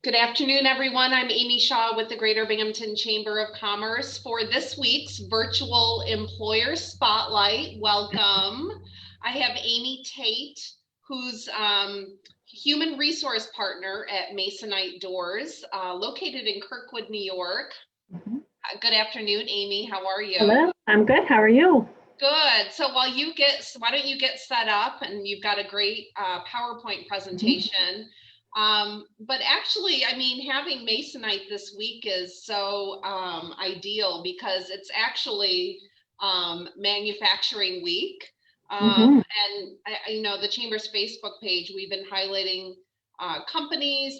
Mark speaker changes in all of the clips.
Speaker 1: Good afternoon, everyone. I'm Amy Shaw with the Greater Binghamton Chamber of Commerce for this week's virtual employer spotlight. Welcome. I have Amy Tate, who's human resource partner at Masonite Doors, located in Kirkwood, New York. Good afternoon, Amy. How are you?
Speaker 2: Hello, I'm good. How are you?
Speaker 1: Good. So why don't you get set up, and you've got a great PowerPoint presentation. But actually, I mean, having Masonite this week is so ideal because it's actually manufacturing week. And you know, the Chamber's Facebook page, we've been highlighting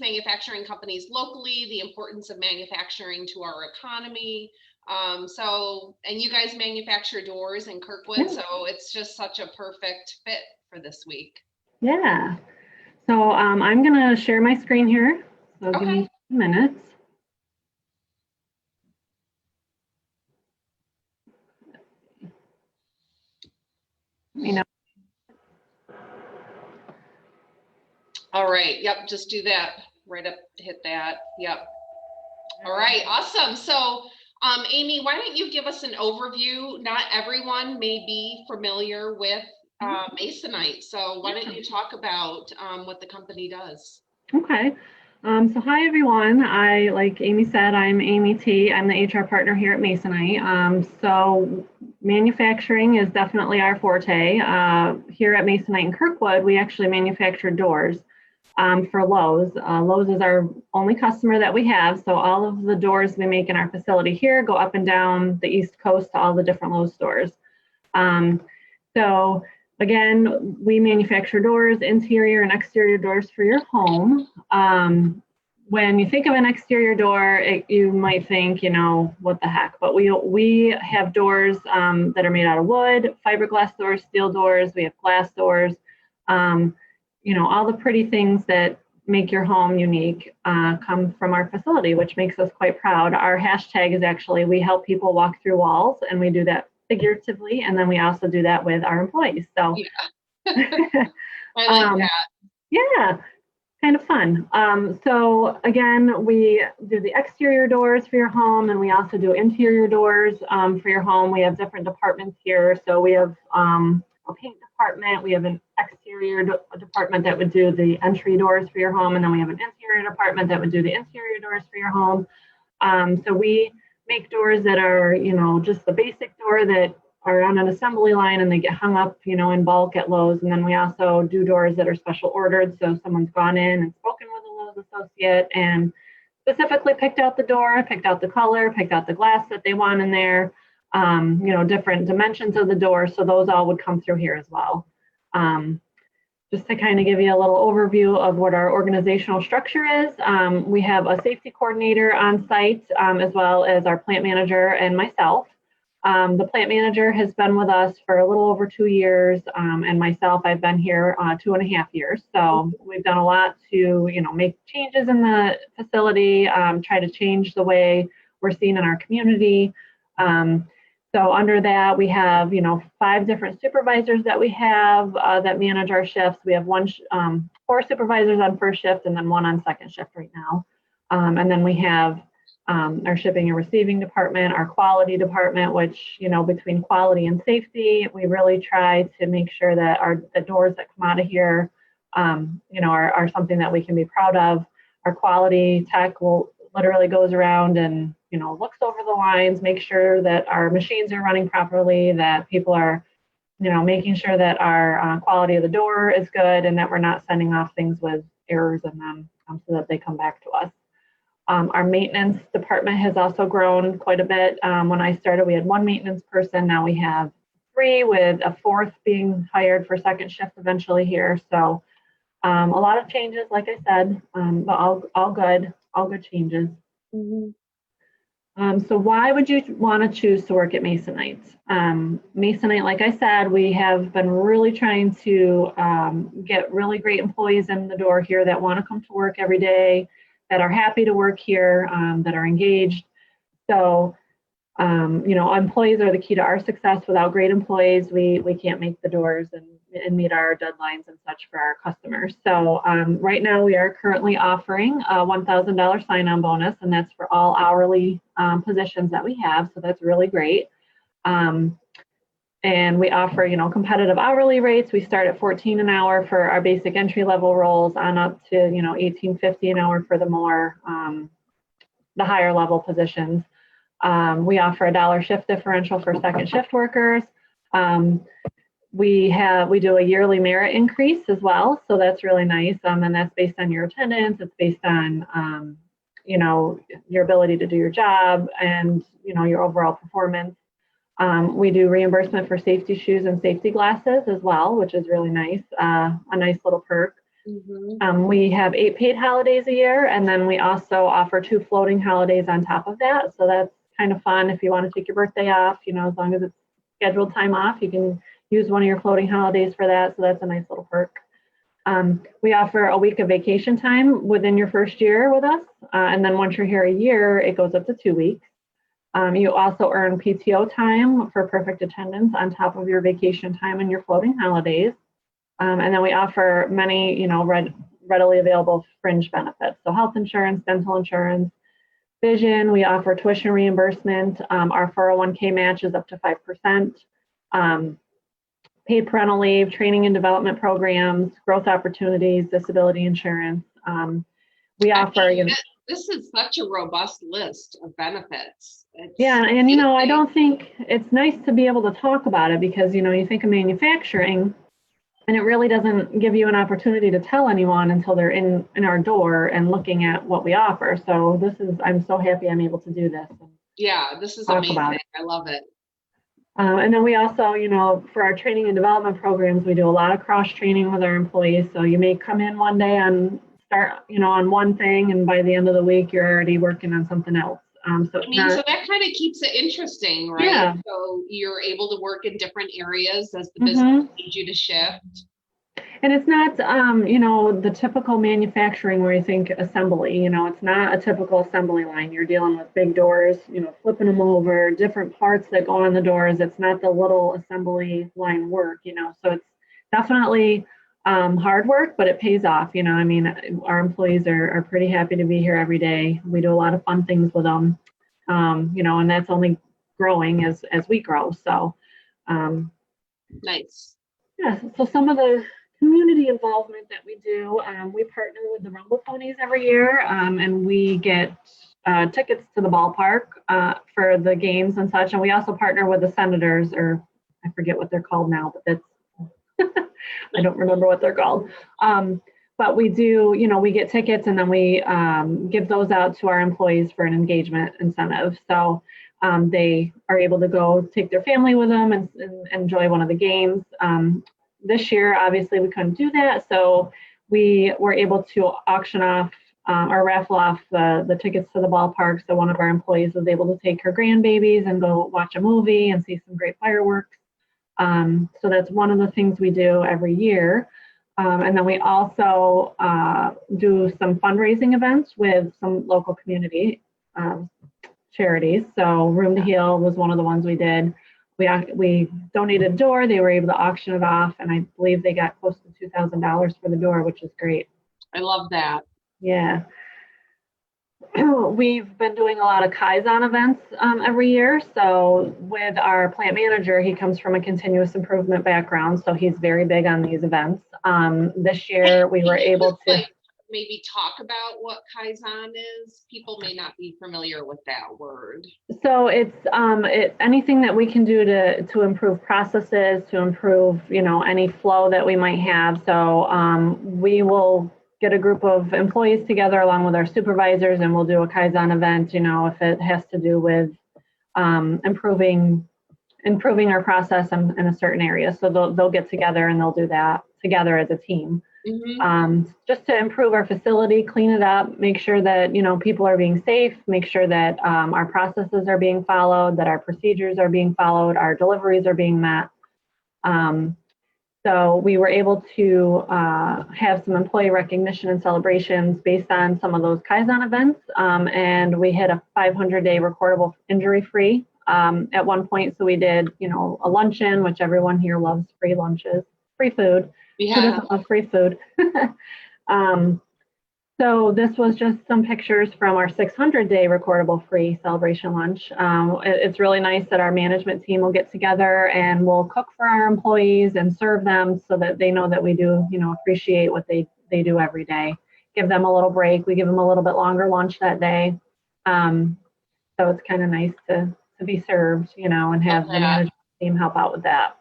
Speaker 1: manufacturing companies locally, the importance of manufacturing to our economy. And you guys manufacture doors in Kirkwood, so it's just such a perfect fit for this week.
Speaker 2: Yeah. So I'm going to share my screen here. So give me 2 minutes.
Speaker 1: All right. Yep. Just do that. Right up. Hit that. Yep. All right. Awesome. So, Amy, why don't you give us an overview? Not everyone may be familiar with Masonite. So why don't you talk about what the company does?
Speaker 2: Okay. So hi, everyone. Like Amy said, I'm Amy T. I'm the HR partner here at Masonite. So manufacturing is definitely our forte. Here at Masonite in Kirkwood, we actually manufacture doors for Lowe's. Lowe's is our only customer that we have. So all of the doors we make in our facility here go up and down the East Coast to all the different Lowe's stores. So again, we manufacture doors, interior and exterior doors for your home. When you think of an exterior door, you might think, you know, what the heck? But we have doors that are made out of wood, fiberglass doors, steel doors. We have glass doors. You know, all the pretty things that make your home unique come from our facility, which makes us quite proud. Our hashtag is actually, we help people walk through walls, and we do that figuratively, and then we also do that with our employees. So
Speaker 1: yeah. I like that.
Speaker 2: Yeah, kind of fun. So again, we do the exterior doors for your home, and we also do interior doors for your home. We have different departments here. So we have a paint department, we have an exterior department that would do the entry doors for your home, and then we have an interior department that would do the interior doors for your home. So we make doors that are, you know, just the basic door that are on an assembly line and they get hung up, you know, in bulk at Lowe's. And then we also do doors that are special ordered. So someone's gone in and spoken with a Lowe's associate and specifically picked out the door, picked out the color, picked out the glass that they want in there, you know, different dimensions of the door. So those all would come through here as well. Just to kind of give you a little overview of what our organizational structure is, we have a safety coordinator on site, as well as our plant manager and myself. The plant manager has been with us for a little over 2 years, and myself, I've been here 2.5 years. So we've done a lot to, you know, make changes in the facility, try to change the way we're seen in our community. So under that, we have, you know, 5 different supervisors that we have that manage our shifts. We have 4 supervisors on first shift and then 1 on second shift right now. And then we have our shipping and receiving department, our quality department, which, you know, between quality and safety, we really try to make sure that the doors that come out of here, you know, are something that we can be proud of. Our quality tech literally goes around and, you know, looks over the lines, make sure that our machines are running properly, that people are, you know, making sure that our quality of the door is good and that we're not sending off things with errors in them so that they come back to us. Our maintenance department has also grown quite a bit. When I started, we had 1 maintenance person. Now we have 3, with a 4th being hired for second shift eventually here. So a lot of changes, like I said, but all good changes. So why would you want to choose to work at Masonite? Masonite, like I said, we have been really trying to get really great employees in the door here that want to come to work every day, that are happy to work here, that are engaged. So, you know, employees are the key to our success. Without great employees, we can't make the doors and and meet our deadlines and such for our customers. So right now we are currently offering a $1,000 sign-on bonus, and that's for all hourly positions that we have. So that's really great. And we offer, competitive hourly rates. We start at $14 an hour for our basic entry-level roles, on up to, $18.50 an hour for the higher level positions. We offer a $1 shift differential for second shift workers. We do a yearly merit increase as well, so that's really nice. And that's based on your attendance. It's based on your ability to do your job and your overall performance. We do reimbursement for safety shoes and safety glasses as well, which is really nice. A nice little perk. Mm-hmm. We have 8 paid holidays a year, and then we also offer 2 floating holidays on top of that. So that's kind of fun if you want to take your birthday off. As long as it's scheduled time off, you can use one of your floating holidays for that. So that's a nice little perk. We offer a week of vacation time within your first year with us, and then once you're here a year, it goes up to 2 weeks. You also earn PTO time for perfect attendance on top of your vacation time and your floating holidays. And then we offer many, readily available fringe benefits. So health insurance, dental insurance, vision. We offer tuition reimbursement. Our 401k match is up to 5%. Paid parental leave, training and development programs, growth opportunities, disability insurance. We offer,
Speaker 1: this is such a robust list of benefits.
Speaker 2: And I don't think it's nice to be able to talk about it because, you think of manufacturing and it really doesn't give you an opportunity to tell anyone until they're in our door and looking at what we offer. So I'm so happy I'm able to do this.
Speaker 1: Yeah, this is amazing. I love it.
Speaker 2: And then we also, for our training and development programs, we do a lot of cross training with our employees. So you may come in one day and start, on one thing, and by the end of the week, you're already working on something else. So
Speaker 1: that kind of keeps it interesting, right?
Speaker 2: Yeah.
Speaker 1: So you're able to work in different areas as the business needs you to shift.
Speaker 2: And it's not, the typical manufacturing where you think assembly, it's not a typical assembly line. You're dealing with big doors, flipping them over, different parts that go on the doors. It's not the little assembly line work, so it's definitely hard work, but it pays off. Our employees are pretty happy to be here every day. We do a lot of fun things with them, and that's only growing as we grow. So,
Speaker 1: nice.
Speaker 2: Yeah. So some of the community involvement that we do, we partner with the Rumble Ponies every year, and we get tickets to the ballpark for the games and such. And we also partner with the Senators, or I forget what they're called now, but that's I don't remember what they're called. But we do, we get tickets and then we give those out to our employees for an engagement incentive. So they are able to go take their family with them and enjoy one of the games. This year, obviously, we couldn't do that. So we were able to auction off or raffle off the tickets to the ballpark. So one of our employees was able to take her grandbabies and go watch a movie and see some great fireworks. So that's one of the things we do every year. And then we also do some fundraising events with some local community charities. So Room to Heal was one of the ones we did. We donated a door. They were able to auction it off, and I believe they got close to $2,000 for the door, which is great.
Speaker 1: I love that.
Speaker 2: Yeah. We've been doing a lot of Kaizen events every year. So with our plant manager, he comes from a continuous improvement background, so he's very big on these events. This year we were able to
Speaker 1: maybe talk about what Kaizen is. People may not be familiar with that word.
Speaker 2: So it's anything that we can do to improve processes, to improve any flow that we might have. So we will get a group of employees together along with our supervisors, and we'll do a Kaizen event, if it has to do with improving our process in a certain area. So they'll get together and they'll do that together as a team. Mm-hmm. Just to improve our facility, clean it up, make sure that, people are being safe, make sure that our processes are being followed, that our procedures are being followed, our deliveries are being met. So we were able to have some employee recognition and celebrations based on some of those Kaizen events. And we hit a 500-day recordable injury-free at one point. So we did, a luncheon, which everyone here loves free lunches. free food. Who
Speaker 1: Yeah.
Speaker 2: doesn't love free food? um, so this was just some pictures from our 600-day recordable free celebration lunch. It's really nice that our management team will get together and we'll cook for our employees and serve them so that they know that we do, appreciate what they do every day. Give them a little break. We give them a little bit longer lunch that day. So it's kind of nice to be served, and have the management team help out with that.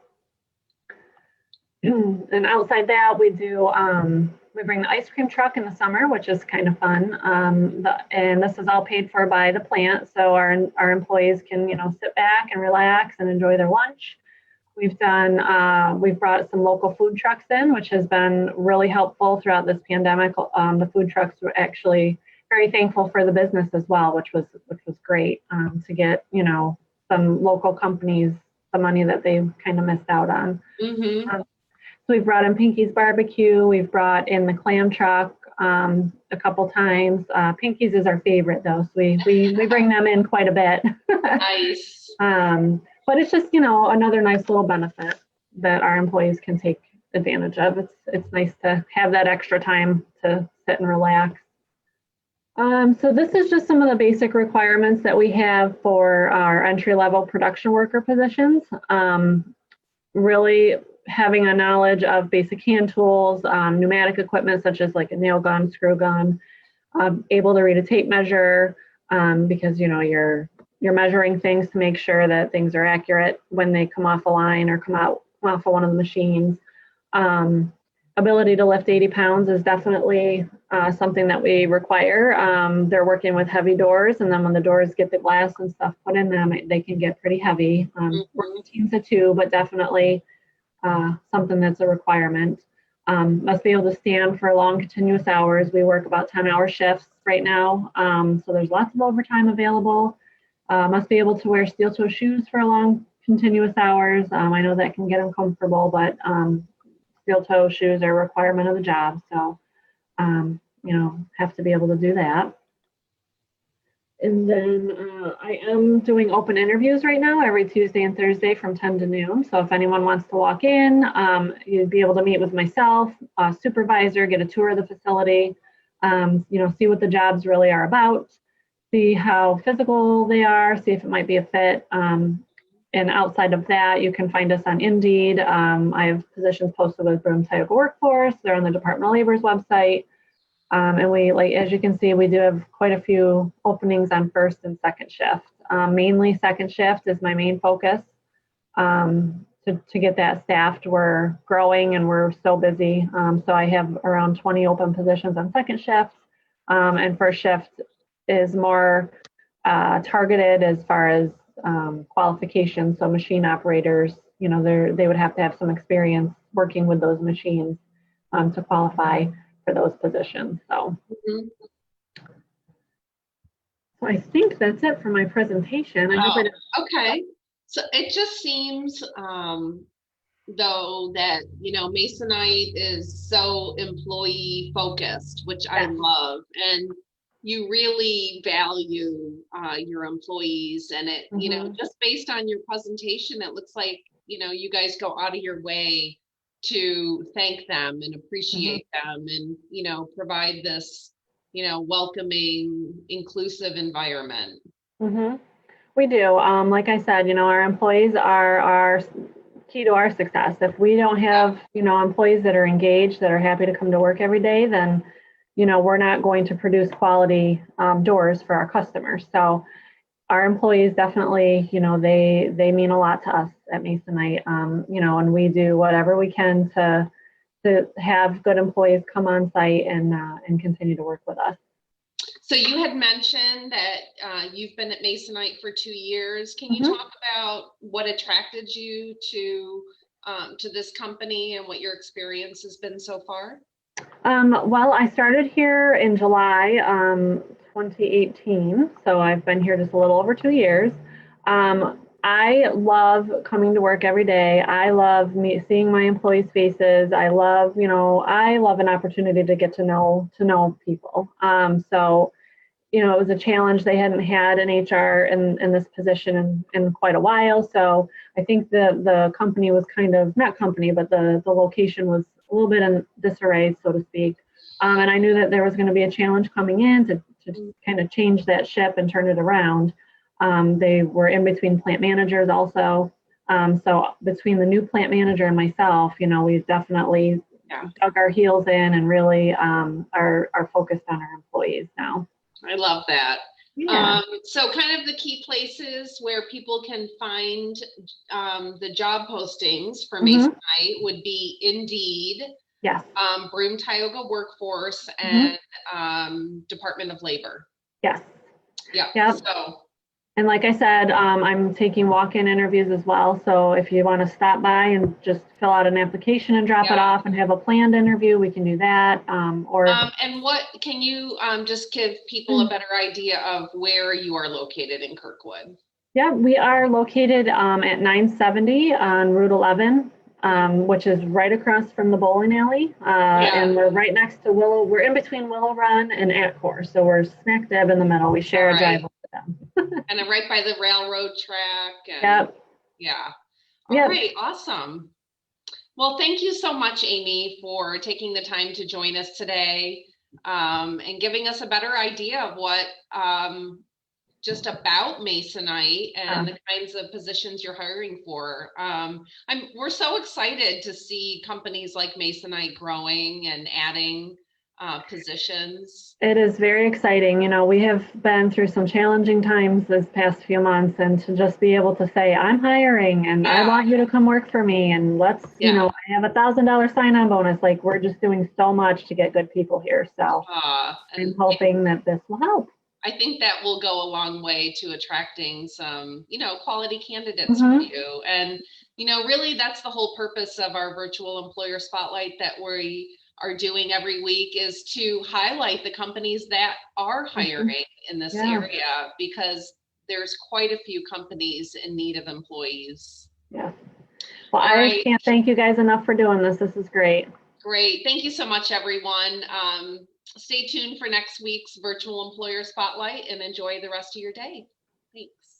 Speaker 2: And outside that, we bring the ice cream truck in the summer, which is kind of fun. And this is all paid for by the plant, so our employees can, sit back and relax and enjoy their lunch. We've brought some local food trucks in, which has been really helpful throughout this pandemic. The food trucks were actually very thankful for the business as well, which was great to get, some local companies the money that they kind of missed out on.
Speaker 1: Mm-hmm.
Speaker 2: So we've brought in Pinky's Barbecue. We've brought in the clam truck a couple times. Pinky's is our favorite though, so we bring them in quite a bit.
Speaker 1: Nice.
Speaker 2: But it's just, another nice little benefit that our employees can take advantage of. It's nice to have that extra time to sit and relax. So this is just some of the basic requirements that we have for our entry-level production worker positions. Really having a knowledge of basic hand tools, pneumatic equipment such as like a nail gun, screw gun, able to read a tape measure because you're measuring things to make sure that things are accurate when they come off a line or come off of one of the machines. Ability to lift 80 pounds is definitely something that we require. They're working with heavy doors, and then when the doors get the glass and stuff put in them, they can get pretty heavy. We're teams of 2, but definitely something that's a requirement. Must be able to stand for long continuous hours. We work about 10-hour shifts right now, so there's lots of overtime available. Must be able to wear steel-toe shoes for long continuous hours. I know that can get uncomfortable, but steel-toe shoes are a requirement of the job, so have to be able to do that. And then I am doing open interviews right now every Tuesday and Thursday from 10 to noon. So if anyone wants to walk in, you'd be able to meet with myself, a supervisor, get a tour of the facility, see what the jobs really are about, see how physical they are, see if it might be a fit. And outside of that, you can find us on Indeed. I have positions posted with Broome Tioga Workforce. They're on the Department of Labor's website. And we, as you can see, we do have quite a few openings on first and second shift. Mainly second shift is my main focus. To get that staffed, we're growing and we're so busy. So I have around 20 open positions on second shift. And first shift is more targeted as far as qualifications. So machine operators, they would have to have some experience working with those machines to qualify for those positions. So, so I think that's it for my presentation.
Speaker 1: Okay. So it just seems though that Masonite is so employee focused, which I love, and you really value your employees, and it just based on your presentation, it looks like you guys go out of your way to thank them and appreciate them, and provide this welcoming, inclusive environment.
Speaker 2: We do. Like I said, our employees are our key to our success. If we don't have employees that are engaged, that are happy to come to work every day, then we're not going to produce quality doors for our customers. So our employees definitely, they mean a lot to us at Masonite, and we do whatever we can to have good employees come on site and continue to work with us.
Speaker 1: So you had mentioned that you've been at Masonite for 2 years. Can you talk about what attracted you to this company and what your experience has been so far?
Speaker 2: Well, I started here in July 2018, so I've been here just a little over 2 years. I love coming to work every day. I love seeing my employees' faces. I love an opportunity to get to know people. So, it was a challenge. They hadn't had an HR in this position in quite a while. So I think the company was kind of, not company, but the location was a little bit in disarray, so to speak. And I knew that there was going to be a challenge coming in to kind of change that ship and turn it around. They were in between plant managers also. So between the new plant manager and myself, we've definitely dug our heels in and really are focused on our employees now.
Speaker 1: I love that.
Speaker 2: Yeah.
Speaker 1: So kind of the key places where people can find the job postings for Masonite would be Indeed,
Speaker 2: Yes.
Speaker 1: Broome Tioga Workforce, and Department of Labor.
Speaker 2: Yes.
Speaker 1: Yeah.
Speaker 2: Yep.
Speaker 1: So.
Speaker 2: And like I said, I'm taking walk-in interviews as well. So if you want to stop by and just fill out an application and drop it off and have a planned interview, we can do that. And
Speaker 1: what can you just give people a better idea of where you are located in Kirkwood?
Speaker 2: Yeah, we are located at 970 on Route 11, which is right across from the bowling alley. And we're right next to Willow. We're in between Willow Run and Atcore. So we're smack dab in the middle. We share a driveway with them.
Speaker 1: And then right by the railroad track. And,
Speaker 2: yep.
Speaker 1: Yeah. All right. Awesome. Well, thank you so much, Amy, for taking the time to join us today and giving us a better idea of what just about Masonite and the kinds of positions you're hiring for. We're so excited to see companies like Masonite growing and adding positions.
Speaker 2: It is very exciting. We have been through some challenging times this past few months, and to just be able to say, I'm hiring and I want you to come work for me, and let's, I have $1,000 sign-on bonus. Like, we're just doing so much to get good people here. So I'm hoping that this will help.
Speaker 1: I think that will go a long way to attracting some, quality candidates for you. And, really that's the whole purpose of our virtual employer spotlight that we are doing every week, is to highlight the companies that are hiring in this area, because there's quite a few companies in need of employees.
Speaker 2: Yeah. Well, I can't thank you guys enough for doing this. This is great.
Speaker 1: Great. Thank you so much, everyone. Stay tuned for next week's virtual employer spotlight and enjoy the rest of your day. Thanks.